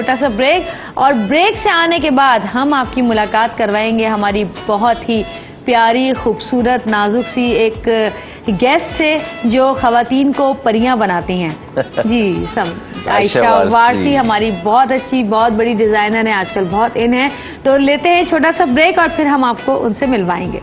چھوٹا سا بریک, اور بریک سے آنے کے بعد ہم آپ کی ملاقات کروائیں گے ہماری بہت ہی پیاری, خوبصورت, نازک سی ایک گیسٹ سے جو خواتین کو پریاں بناتی ہیں. جی عائشہ وارثی ہماری بہت اچھی, بہت بڑی ڈیزائنر ہیں, آج کل بہت ان ہیں. تو لیتے ہیں چھوٹا سا بریک اور پھر ہم آپ کو ان سے ملوائیں گے.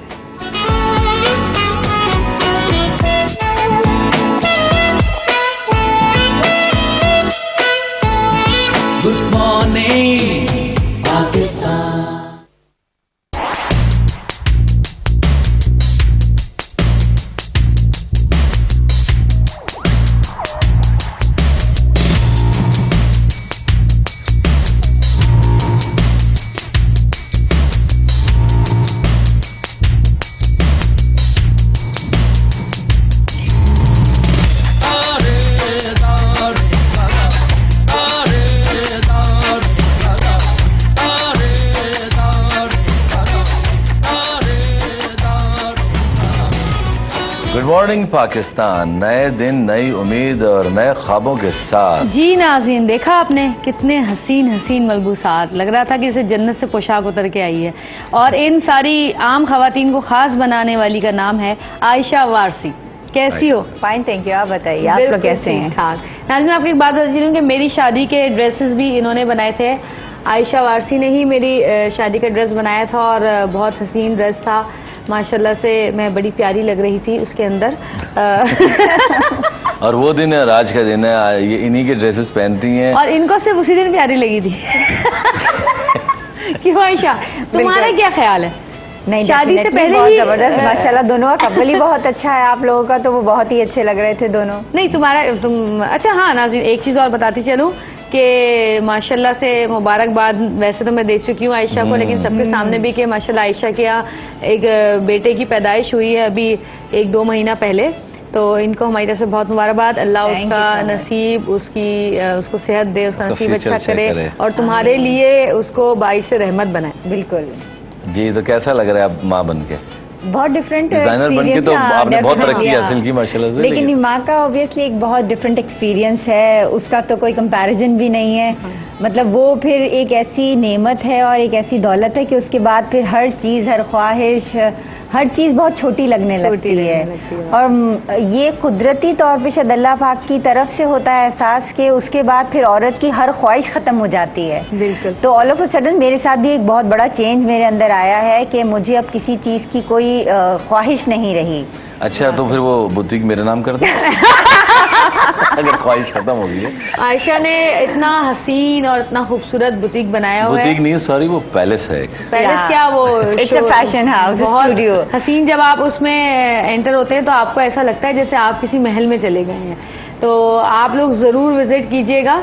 Good morning Pakistan. Good morning Pakistan, نئے دن, نئی امید اور نئے خوابوں کے ساتھ. جی ناظرین, دیکھا آپ نے کتنے حسین حسین ملبوسات, لگ رہا تھا کہ اسے جنت سے پوشاک اتر کے آئی ہے. اور ان ساری عام خواتین کو خاص بنانے والی کا نام ہے عائشہ وارثی. کیسی ہو؟ Fine, thank you. آپ بتائیے آپ لوگ کیسے ہیں؟ ناظرین, آپ کو ایک بات بتا دوں کہ میری شادی کے ڈریسز بھی انہوں نے بنائے تھے. عائشہ وارثی نے ہی میری شادی کا ڈریس بنایا تھا اور بہت حسین ڈریس تھا ماشاءاللہ سے. میں بڑی پیاری لگ رہی تھی اس کے اندر. اور وہ دن ہے, آج کا دن ہے, یہ انہی کے ڈریسز پہنتی ہیں اور ان کو صرف اسی دن پیاری لگی تھی. کیوں عائشہ, تمہارا کیا خیال ہے؟ نہیں, شادی سے پہلے بہت ہی زبردست ماشاءاللہ, دونوں کا کپل ہی بہت اچھا ہے آپ لوگوں کا, تو وہ بہت ہی اچھے لگ رہے تھے دونوں. نہیں تم اچھا. ہاں ناظرین, ایک چیز اور بتاتی چلوں کہ ماشاءاللہ سے مبارکباد ویسے تو میں دے چکی ہوں عائشہ کو, لیکن سب کے سامنے بھی کہ ماشاءاللہ عائشہ کے یہاں ایک بیٹے کی پیدائش ہوئی ہے ابھی 1-2 مہینہ پہلے. تو ان کو ہماری طرف سے بہت مبارکباد. اللہ اس کا نصیب, اس کو صحت دے, اس کا نصیب اچھا کرے اور تمہارے لیے اس کو باعث رحمت بنائے. بالکل. جی, تو کیسا لگ رہا ہے اب ماں بن کے؟ بہت ڈفرینٹ ڈیزائنر بن کے تو آپ نے بہت ترقی حاصل کی ماشاءاللہ سے, لیکن ماں کا اوبیسلی ایک بہت ڈفرینٹ ایکسپیرینس ہے, اس کا تو کوئی کمپیریزن بھی نہیں ہے. مطلب وہ پھر ایک ایسی نعمت ہے اور ایک ایسی دولت ہے کہ اس کے بعد پھر ہر چیز, ہر خواہش, ہر چیز بہت چھوٹی لگنے لگتی ہے. اور یہ قدرتی طور پہ شاید اللہ پاک کی طرف سے ہوتا ہے احساس کہ اس کے بعد پھر عورت کی ہر خواہش ختم ہو جاتی ہے. بالکل. تو آل آف اے سڈن میرے ساتھ بھی ایک بہت بڑا چینج میرے اندر آیا ہے کہ مجھے اب کسی چیز کی کوئی خواہش نہیں رہی. اچھا, تو پھر وہ بوتیک میرے نام کر دو اگر خواہش ختم ہو گئی ہے. عائشہ نے اتنا حسین اور اتنا خوبصورت بوتیک بنایا ہوا ہے. بوتیک نہیں, سوری, وہ پیلس ہے. پیلس کیا, وہ فیشن ہاؤس, اسٹوڈیو. حسین. جب آپ اس میں انٹر ہوتے ہیں تو آپ کو ایسا لگتا ہے جیسے آپ کسی محل میں چلے گئے ہیں. تو آپ لوگ ضرور وزٹ کیجئے گا,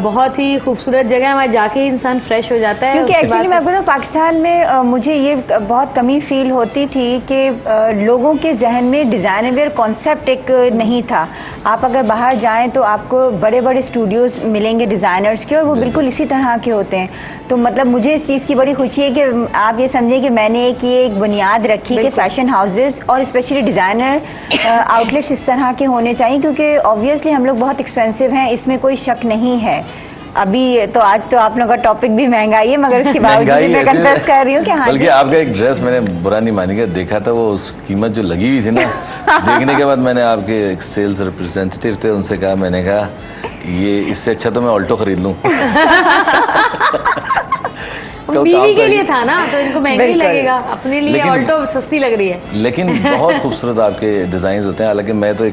بہت ہی خوبصورت جگہ ہے, وہاں جا کے انسان فریش ہو جاتا ہے. کیونکہ ایکچولی میں بتاؤں پاکستان میں مجھے یہ بہت کمی فیل ہوتی تھی کہ لوگوں کے ذہن میں ڈیزائنر ویئر کانسیپٹ ایک نہیں تھا. آپ اگر باہر جائیں تو آپ کو بڑے بڑے اسٹوڈیوز ملیں گے ڈیزائنرز کے, اور وہ بالکل اسی طرح کے ہوتے ہیں. تو مطلب مجھے اس چیز کی بڑی خوشی ہے کہ آپ یہ سمجھیں کہ میں نے ایک بنیاد رکھی کہ فیشن ہاؤسز اور اسپیشلی ڈیزائنر آؤٹ لیٹس اس طرح کے ہونے چاہیے, کیونکہ آبویسلی ہم لوگ بہت ایکسپینسو ہیں, اس میں کوئی شک نہیں ہے. ابھی تو آج تو آپ لوگوں کا ٹاپک بھی مہنگائی ہے, مگر اس کے باوجود میں کنفیس کر رہی ہوں کہ ہاں. بلکہ آپ کا ایک ڈریس میں نے برا نہیں مانی گا, دیکھا تھا وہ اس قیمت جو لگی ہوئی تھی نا, دیکھنے کے بعد میں نے آپ کے ایک سیلز ریپرزینٹیو تھے, ان سے کہا, میں نے کہا یہ اس سے اچھا تو میں آلٹو خرید لوں. بیوی کے لیے تھا نا, تو ان کو مہنگا ہی لگے گا, اپنے لیے آلٹو سستی لگ رہی ہے. لیکن بہت خوبصورت آپ کے ڈیزائنز ہوتے ہیں. حالانکہ میں تو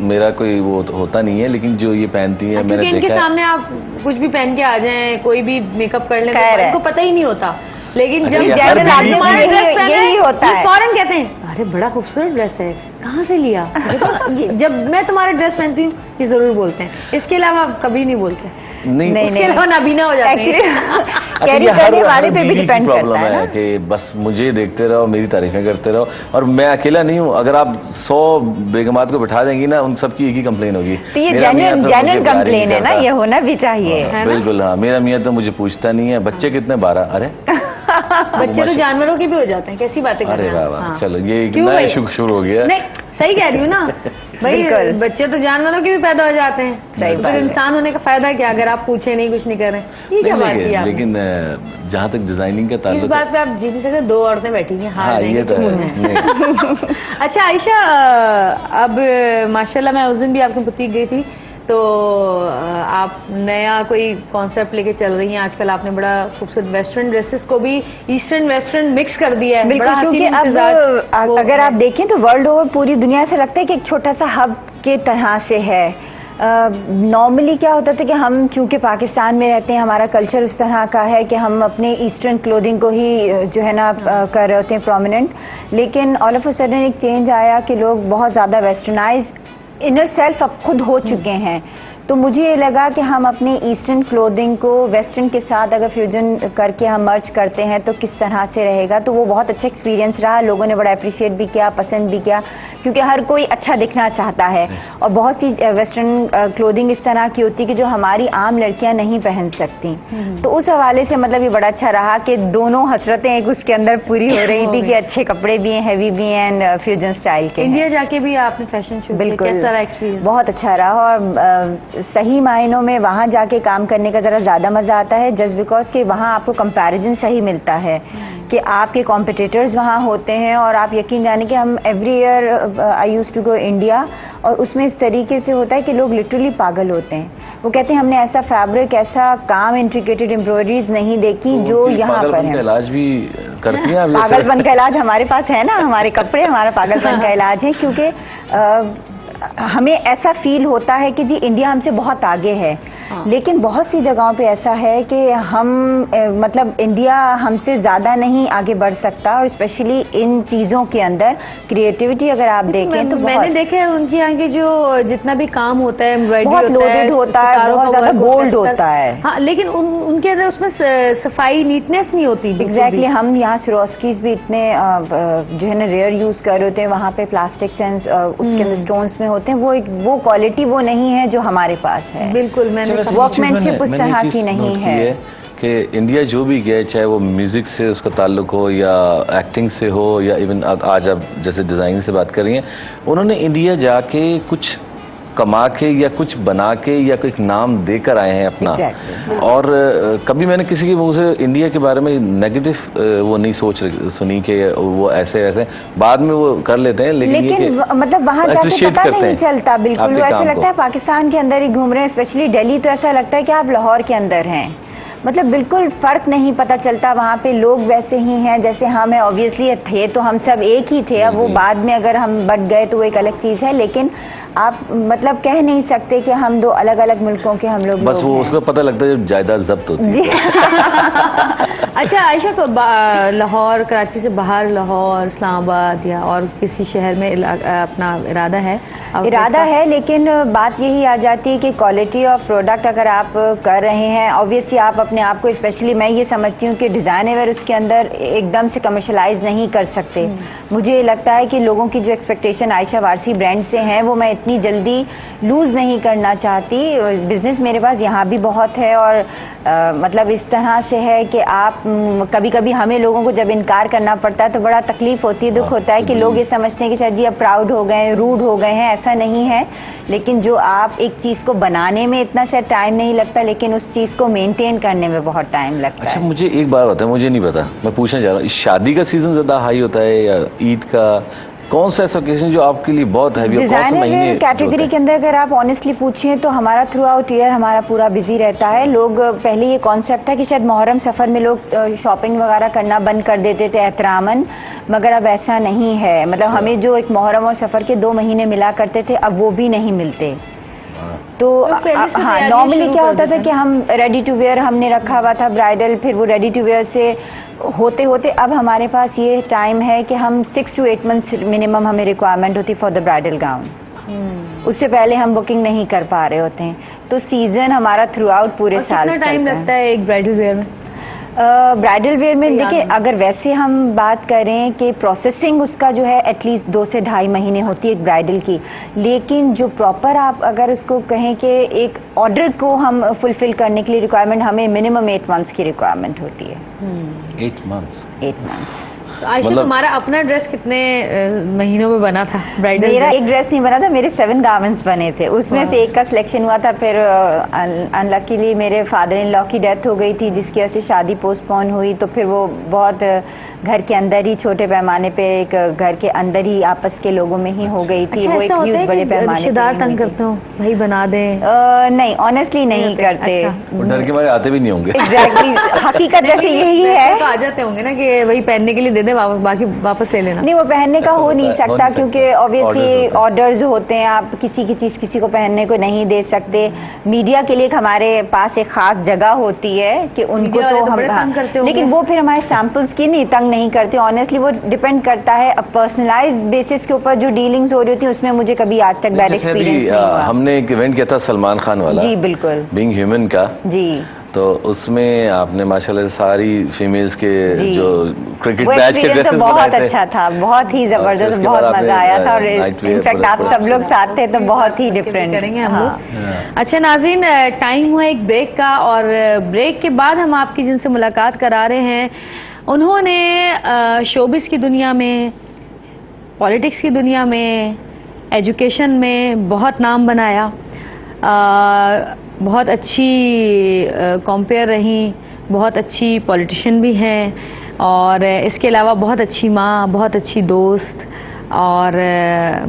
میرا کوئی وہ ہوتا نہیں ہے, لیکن جو یہ پہنتی ہیں, میں نے دیکھا ان کے سامنے آپ کچھ بھی پہن کے آ جائیں, کوئی بھی میک اپ کر لیں, ان کو پتہ ہی نہیں ہوتا. لیکن جب تمہارا ڈریس پہنے فوراً کہتے ہیں, ارے بڑا خوبصورت ڈریس ہے, کہاں سے لیا؟ جب میں تمہارا ڈریس پہنتی ہوں یہ ضرور بولتے ہیں, اس کے علاوہ کبھی نہیں بولتے. نہیں, اس کے علاوہ نابینا ہو جاتے ہیں. ہر بیوی کی پرابلم ہے کہ بس مجھے دیکھتے رہو, میری تعریفیں کرتے رہو, اور میں اکیلا نہیں ہوں. اگر آپ 100 بیگمات کو بٹھا دیں گی نا, ان سب کی ایک ہی کمپلین ہوگی. یہ جنرل کمپلین ہے نا, یہ ہونا بھی چاہیے. بالکل. ہاں, میرا میاں تو مجھے پوچھتا نہیں ہے بچے کتنے, 12. ارے بچے تو جانوروں کے بھی ہو جاتے ہیں, کیسی باتیں کر رہے ہیں. چلو یہ نیا شروع ہو گیا. نہیں, صحیح کہہ رہی ہوں نا, بھائی بالکل بچے تو جانوروں کے بھی پیدا ہو جاتے ہیں، صحیح تو بات پھر ہے۔ انسان ہونے کا فائدہ کیا اگر آپ پوچھیں نہیں، کچھ نہیں کر رہے ہیں؟ یہ کیا بات کی آپ نے؟ لیکن جہاں تک ڈیزائننگ کا اس تعلق بات پہ آپ جیت نہیں سکتے، 2 عورتیں بیٹھی ہیں، ہار ہاں جائیں یہ گے تو چپ ہے ہیں۔ نہیں۔ اچھا عائشہ، اب ماشاءاللہ میں اس دن بھی آپ کی بوتیک گئی تھی، تو آپ نیا کوئی کانسیپٹ لے کے چل رہی ہیں۔ آج کل آپ نے بڑا خوبصورت ویسٹرن ڈریسز کو بھی ایسٹرن ویسٹرن مکس کر دیا ہے، بالکل، بڑا حسین کیونکہ امتزاج اب اگر آپ دیکھیں تو ورلڈ اوور پوری دنیا سے لگتا ہے کہ ایک چھوٹا سا ہب کے طرح سے ہے۔ نارملی کیا ہوتا تھا کہ ہم چونکہ پاکستان میں رہتے ہیں، ہمارا کلچر اس طرح کا ہے کہ ہم اپنے ایسٹرن کلودنگ کو ہی جو ہے نا کر رہے ہوتے ہیں پرومیننٹ، لیکن آل آف اے سڈن ایک چینج آیا کہ لوگ بہت زیادہ ویسٹرنائز انر سیلف اب خود ہو چکے ہیں۔ تو مجھے یہ لگا کہ ہم اپنی ایسٹرن کلودنگ کو ویسٹرن کے ساتھ اگر فیوژن کر کے ہم مرج کرتے ہیں تو کس طرح سے رہے گا۔ تو وہ بہت اچھا ایکسپیرینس رہا، لوگوں نے بڑا اپریشیٹ بھی کیا، پسند بھی کیا، کیونکہ ہر کوئی اچھا دکھنا چاہتا ہے، اور بہت سی ویسٹرن کلودنگ اس طرح کی ہوتی ہے کہ جو ہماری عام لڑکیاں نہیں پہن سکتی۔ تو اس حوالے سے مطلب یہ بڑا اچھا رہا کہ دونوں حسرتیں ایک اس کے اندر پوری ہو رہی تھی کہ اچھے کپڑے بھی ہیں، ہیوی بھی ہیں، اینڈ فیوژن اسٹائل کے ہیں۔ انڈیا جا کے بھی آپ نے فیشن شو کیا، بالکل کیسا رہا ایکسپیرینس؟ بہت اچھا رہا، اور صحیح معنوں میں وہاں جا کے کام کرنے کا ذرا زیادہ مزہ آتا ہے، جسٹ بیکاز کہ وہاں آپ کو کمپیریزن صحیح ملتا ہے کہ آپ کے کمپٹیٹرز وہاں ہوتے ہیں، اور آپ یقین جانے کہ ہم every year I use to go India, اور اس میں اس طریقے سے ہوتا ہے کہ لوگ لٹرلی پاگل ہوتے ہیں، وہ کہتے ہیں ہم نے ایسا فیبرک، ایسا کام، انٹریکیٹڈ امبرائڈریز نہیں دیکھی جو یہاں پر پاگل پن ہے۔ کا علاج بھی کرتی ہیں آپ؟ پاگل پن کا علاج ہمارے پاس ہے نا، ہمارے کپڑے ہمارا پاگل پن کا علاج ہے، کیونکہ ہمیں ایسا فیل ہوتا ہے کہ جی انڈیا ہم سے بہت آگے ہے، لیکن بہت سی جگہوں پہ ایسا ہے کہ ہم مطلب انڈیا ہم سے زیادہ نہیں آگے بڑھ سکتا، اور اسپیشلی ان چیزوں کے اندر کریٹیوٹی اگر آپ دیکھیں تو میں نے دیکھا ہے ان کے یہاں کے جو جتنا بھی کام ہوتا ہے، بہت ایمبرائڈری لوڈڈ ہوتا ہے، ستاروں بہت کا زیادہ work بولڈ ہوتا ہے۔ ہاں، لیکن ان کے اندر اس میں صفائی، نیٹنیس نہیں ہوتی بالکل بھی۔ ایگزیکٹلی، ہم یہاں سروسکیز بھی اتنے جو ہے نا ریئر یوز کر رہے ہوتے ہیں، وہاں پہ پلاسٹک سینس اس کے اندر اسٹونس میں ہوتے ہیں، وہ کوالٹی وہ نہیں ہے جو ہمارے پاس ہے۔ بالکل، میں نے ورکمینشپ اس طرح کی نہیں ہے کہ انڈیا جو بھی گئے، چاہے وہ میوزک سے اس کا تعلق ہو یا ایکٹنگ سے ہو یا ایون آج آپ جیسے ڈیزائننگ سے بات کر رہی ہیں، انہوں نے انڈیا جا کے کچھ کما کے یا کچھ بنا کے یا کوئی نام دے کر آئے ہیں اپنا۔ Exactly. اور کبھی میں نے کسی کے منہ سے انڈیا کے بارے میں نیگیٹو وہ نہیں سنی کہ وہ ایسے بعد میں وہ کر لیتے ہیں، لیکن یہ کہ مطلب وہاں جا کے appreciate پتہ کرتے نہیں ہیں چلتا، آپ بالکل کے وہ ایسا کام لگتا ہے کو۔ پاکستان کے اندر ہی گھوم رہے ہیں، اسپیشلی دہلی تو ایسا لگتا ہے کہ آپ لاہور کے اندر ہیں، مطلب بالکل فرق نہیں پتہ چلتا، وہاں پہ لوگ ویسے ہی ہیں جیسے ہم ہیں، آبویسلی تھے تو ہم سب ایک ہی تھے، اب وہ بعد میں اگر ہم بٹ گئے تو وہ ایک الگ چیز ہے، لیکن آپ مطلب کہہ نہیں سکتے کہ ہم دو الگ الگ ملکوں کے ہم لوگ بس وہ اس میں پتہ لگتا ہے جب جائیداد ضبط ہوتی ہے۔ جی اچھا عائشہ کو لاہور، کراچی سے باہر لاہور، اسلام آباد یا اور کسی شہر میں اپنا ارادہ ہے؟ ارادہ ہے، لیکن بات یہی آ جاتی ہے کہ کوالٹی آف پروڈکٹ اگر آپ کر رہے ہیں، آبویسلی آپ اپنے آپ کو، اسپیشلی میں یہ سمجھتی ہوں کہ ڈیزائن ویئر اس کے اندر ایک دم سے کمرشلائز نہیں کر سکتے۔ مجھے یہ لگتا ہے کہ لوگوں کی جو ایکسپیکٹیشن عائشہ وارسی برانڈ سے ہیں وہ میں اتنی جلدی لوز نہیں کرنا چاہتی۔ بزنس میرے پاس یہاں بھی بہت ہے، اور مطلب اس طرح سے ہے کہ آپ کبھی کبھی ہمیں لوگوں کو جب انکار کرنا پڑتا ہے تو بڑا تکلیف ہوتی ہے، دکھ ہوتا ہے کہ لوگ یہ سمجھتے ہیں کہ شاید جی اب پراؤڈ ہو گئے ہیں، روڈ ہو گئے ہیں، ایسا نہیں ہے، لیکن جو آپ ایک چیز کو بنانے میں اتنا شاید ٹائم نہیں لگتا، لیکن اس چیز کو مینٹین کرنے میں بہت ٹائم لگتا ہے۔ اچھا مجھے ایک بات بتا، مجھے نہیں پتا، میں پوچھنا چاہ رہا ہوں، شادی کا سیزن زیادہ ہائی ہوتا ہے یا عید کا؟ کون سا ایسا اوکیزن جو آپ کے لیے بہت ہیوی ہے؟ ڈیزائنر کیٹیگری کے اندر اگر آپ آنےسٹلی پوچھیں تو ہمارا تھرو آؤٹ ایئر ہمارا پورا بزی رہتا ہے۔ لوگ پہلے یہ کانسیپٹ ہے کہ شاید محرم سفر میں لوگ شاپنگ وغیرہ کرنا بند کر دیتے تھے احتراماً، مگر اب ایسا نہیں ہے، مطلب ہمیں جو ایک محرم اور سفر کے 2 مہینے ملا کرتے تھے اب وہ بھی نہیں ملتے۔ تو ہاں نارملی کیا ہوتا تھا کہ ہم ریڈی ٹو ویئر ہم نے رکھا ہوا تھا برائڈل، پھر وہ ریڈی ٹو ویئر سے ہوتے ہوتے اب ہمارے پاس یہ ٹائم ہے کہ ہم 6 to 8 months منیمم ہمیں ریکوائرمنٹ ہوتی فار دا برائڈل گاؤن، اس سے پہلے ہم بکنگ نہیں کر پا رہے ہوتے ہیں، تو سیزن ہمارا تھرو آؤٹ پورے سال کتنا ٹائم لگتا ہے ایک برائڈل ویئر میں؟ برائڈل ویئر میں دیکھیں اگر ویسے ہم بات کریں کہ پروسیسنگ اس کا جو ہے ایٹ لیسٹ 2 سے 2.5 مہینے ہوتی ہے ایک برائڈل کی، لیکن جو پراپر آپ اگر اس کو کہیں کہ ایک آرڈر کو ہم فلفل کرنے کے لیے ریکوائرمنٹ ہمیں منیمم 8 months کی ریکوائرمنٹ ہوتی ہے۔ 8 months 8 months عائشہ تمہارا اپنا ڈریس کتنے مہینوں میں بنا تھا برائڈل؟ میرا ایک ڈریس نہیں بنا تھا، میرے 7 گارمنٹس بنے تھے، اس میں سے ایک کا سلیکشن ہوا تھا. پھر انلکیلی میرے فادر ان لا کی ڈیتھ ہو گئی تھی، جس کی وجہ سے شادی پوسٹ پون ہوئی. تو پھر وہ بہت گھر کے اندر ہی چھوٹے پیمانے پہ ایک گھر کے اندر ہی آپس کے لوگوں میں ہی ہو گئی تھی. وہ ایک ہیوج بڑے پیمانے رشتے دار تنگ کرتے ہو بھائی بنا دیں؟ نہیں، آنیسٹلی نہیں کرتے. ڈر کے مارے آتے بھی نہیں ہوں گے. ایگزیکٹلی حقیقت جیسے یہی ہے. تو آ جاتے ہوں گے نا کہ وہی پہننے کے لیے دے دیں، باقی واپس لے لینا. نہیں، وہ پہننے کا ہو نہیں سکتا کیونکہ آبویسلی آرڈرز ہوتے ہیں. آپ کسی کی چیز کسی کو پہننے کو نہیں دے سکتے. میڈیا کے لیے ہمارے پاس ایک خاص جگہ ہوتی ہے کہ ان کو تو ہم، لیکن وہ پھر ہمارے سیمپلز کی نہیں تنگ نہیں کرتے. آنیسٹلی وہ ڈیپینڈ کرتا ہے پرسنلائز بیسس کے اوپر جو ڈیلنگز ہو رہی ہوتی ہیں. اس میں مجھے کبھی آج تک بیڈ ایکسپیرینس نہیں ہوا. ہم نے ایک ایونٹ کیا تھا سلمان خان والا، جی بالکل، بینگ ہیومن کا. جی تو اس میں آپ نے ماشاءاللہ ساری فیمیلز کے جی. جو کرکٹ وہ میچ کے ایکسپیرینس تو ڈریسز بہت بنائے اچھا تھے. تھا، بہت ہی زبردست، بہت مزہ آیا تھا. اور انفیکٹ آپ سب لوگ ساتھ تھے تو بہت ہی ڈفرینٹ کریں گے ہم لوگ. اچھا ناظرین، ٹائم ہوا ایک بریک کا، اور بریک کے بعد ہم آپ کی جن سے ملاقات کرا رہے ہیں، انہوں نے شوبز کی دنیا میں، پالیٹکس کی دنیا میں، ایجوکیشن میں بہت نام بنایا. بہت اچھی کمپیئر رہیں، بہت اچھی پولیٹیشین بھی ہیں، اور اس کے علاوہ بہت اچھی ماں، بہت اچھی دوست، اور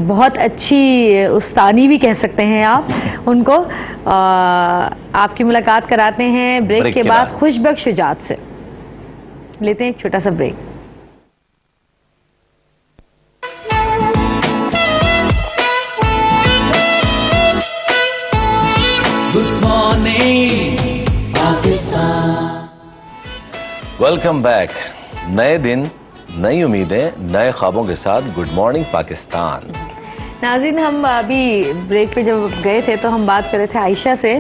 بہت اچھی استانی بھی کہہ سکتے ہیں آپ ان کو. آپ کی ملاقات کراتے ہیں بریک کے بعد خوش بخش شجاعت سے. لیتے ہیں ایک چھوٹا سا break. Good morning, Pakistan. Welcome back. نئے دن، نئی امیدیں، نئے خوابوں کے ساتھ گڈ مارننگ پاکستان. ناظرین، ہم ابھی بریک پہ جب گئے تھے تو ہم بات کر رہے تھے عائشہ سے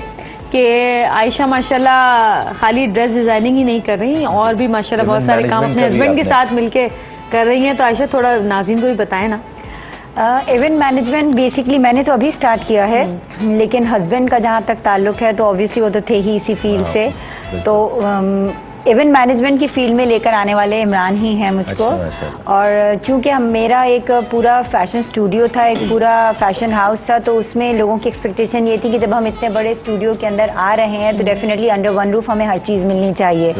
کہ عائشہ ماشاءاللہ خالی ڈریس ڈیزائننگ ہی نہیں کر رہی، اور بھی ماشاءاللہ بہت سارے کام اپنے ہسبینڈ کے ساتھ مل کے کر رہی ہیں. تو عائشہ تھوڑا ناظرین کو بھی بتائیں نا. ایونٹ مینجمنٹ بیسکلی میں نے تو ابھی سٹارٹ کیا ہے، لیکن ہسبینڈ کا جہاں تک تعلق ہے تو آبویسلی وہ تو تھے ہی اسی فیلڈ سے. تو ایونٹ مینجمنٹ کی فیلڈ میں لے کر آنے والے عمران ہی ہیں مجھ کو. اور چونکہ میرا ایک پورا فیشن اسٹوڈیو تھا، ایک پورا فیشن ہاؤس تھا، تو اس میں لوگوں کی ایکسپیکٹیشن یہ تھی کہ جب ہم اتنے بڑے اسٹوڈیو کے اندر آ رہے ہیں تو ڈیفینیٹلی انڈر ون روف ہمیں ہر چیز ملنی چاہیے.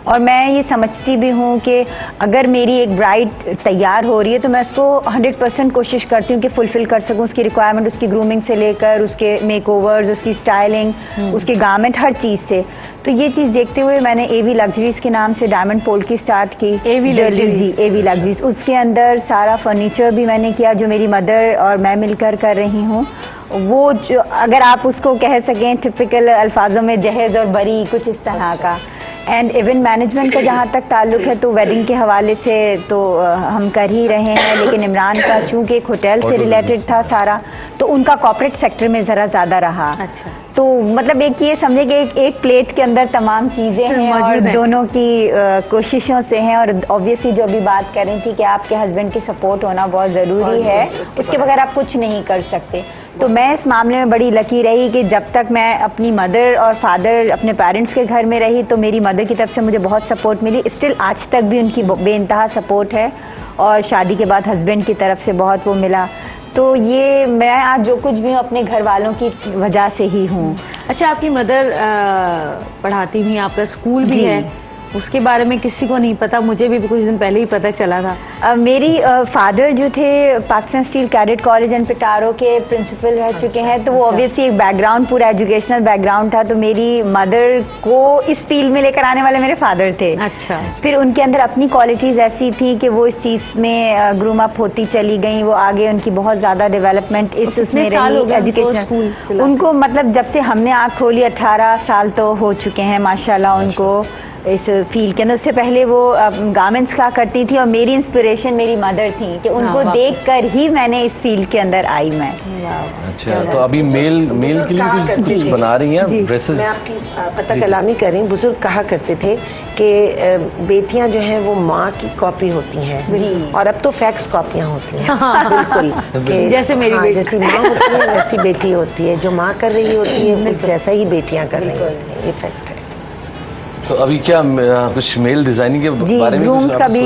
اور میں یہ سمجھتی بھی ہوں کہ اگر میری ایک برائڈ تیار ہو رہی ہے تو میں اس کو 100% کوشش کرتی ہوں کہ فلفل کر سکوں. اس کی ریکوائرمنٹ، اس کی گرومنگ سے لے کر اس کے میک اوورز، اس کی اسٹائلنگ، اس کے گارمنٹ، ہر چیز سے. تو یہ چیز دیکھتے ہوئے میں نے اے وی لگژریز کے نام سے ڈائمنڈ پول کی اسٹارٹ کی. اے وی لگژریز. جی، اے وی لگژریز. اس کے اندر سارا فرنیچر بھی میں نے کیا جو میری مدر اور میں مل کر رہی ہوں. وہ جو اگر آپ اس کو کہہ سکیں ٹپیکل الفاظوں میں جہیز اور بری، کچھ اس طرح کا. اینڈ ایونٹ مینجمنٹ کا جہاں تک تعلق ہے تو ویڈنگ کے حوالے سے تو ہم کر ہی رہے ہیں، لیکن عمران کا چونکہ ایک ہوٹل سے ریلیٹڈ تھا سارا، تو ان کا کارپوریٹ سیکٹر میں ذرا زیادہ رہا. اچھا. تو مطلب ایک یہ سمجھے کہ ایک پلیٹ کے اندر تمام چیزیں ہیں اور دونوں کی کوششوں سے ہیں. اور آبویسلی جو ابھی بات کر رہی تھی کہ آپ کے ہسبینڈ کی سپورٹ ہونا بہت ضروری ہے، اس کے بغیر آپ کچھ نہیں کر سکتے. تو میں اس معاملے میں بڑی لکی رہی کہ جب تک میں اپنی مدر اور فادر اپنے پیرنٹس کے گھر میں رہی تو میری مدر کی طرف سے مجھے بہت سپورٹ ملی. اسٹل آج تک بھی ان کی بے انتہا سپورٹ ہے، اور شادی کے بعد ہسبینڈ کی طرف سے بہت وہ ملا. تو یہ میں آج جو کچھ بھی ہوں اپنے گھر والوں کی وجہ سے ہی ہوں. اچھا، آپ کی مدر پڑھاتی بھی ہیں، آپ کا اسکول بھی ہے، اس کے بارے میں کسی کو نہیں پتا، مجھے بھی کچھ دن پہلے ہی پتا چلا تھا. میری فادر جو تھے Pakistan steel cadet college and Petaro کے پرنسپل رہ چکے ہیں، تو وہ اوبیسلی ایک بیک گراؤنڈ، پورا ایجوکیشنل بیک گراؤنڈ تھا. تو میری مدر کو اس فیلڈ میں لے کر آنے والے میرے فادر تھے. اچھا. پھر ان کے اندر اپنی کوالٹیز ایسی تھی کہ وہ اس چیز میں گروم اپ ہوتی چلی گئیں. وہ آگے ان کی بہت زیادہ ڈیولپمنٹ اس میں رہی ایجوکیشنل. ان کو مطلب جب سے ہم نے آنکھ کھولی 18 سال تو ہو چکے ہیں ماشاءاللہ ان کو اس فیلڈ کے اندر. اس سے پہلے وہ گارمنٹس کا کرتی تھی، اور میری انسپریشن میری مدر تھی کہ ان کو دیکھ کر ہی میں نے اس فیلڈ کے اندر آئی. میں اچھا، تو ابھی میل کے لیے کچھ بنا رہی ہیں ڈریسز؟ میں آپ کی پتہ کلامی کر رہی ہوں. بزرگ کہا کرتے تھے کہ بیٹیاں جو ہیں وہ ماں کی کاپی ہوتی ہیں، اور اب تو فیکس کاپیاں ہوتی ہیں. بالکل، جیسے میری بیٹی، جیسی ماں ہوتی ہے ویسی بیٹی ہوتی ہے. جو ماں کر رہی ہوتی ہے اس جیسا ہی بیٹیاں کر رہی ہوتی ہیں. یہ فیکٹ ہے. تو ابھی کیا کچھ میل ڈیزائننگ کے بارے میں رومز کا بھی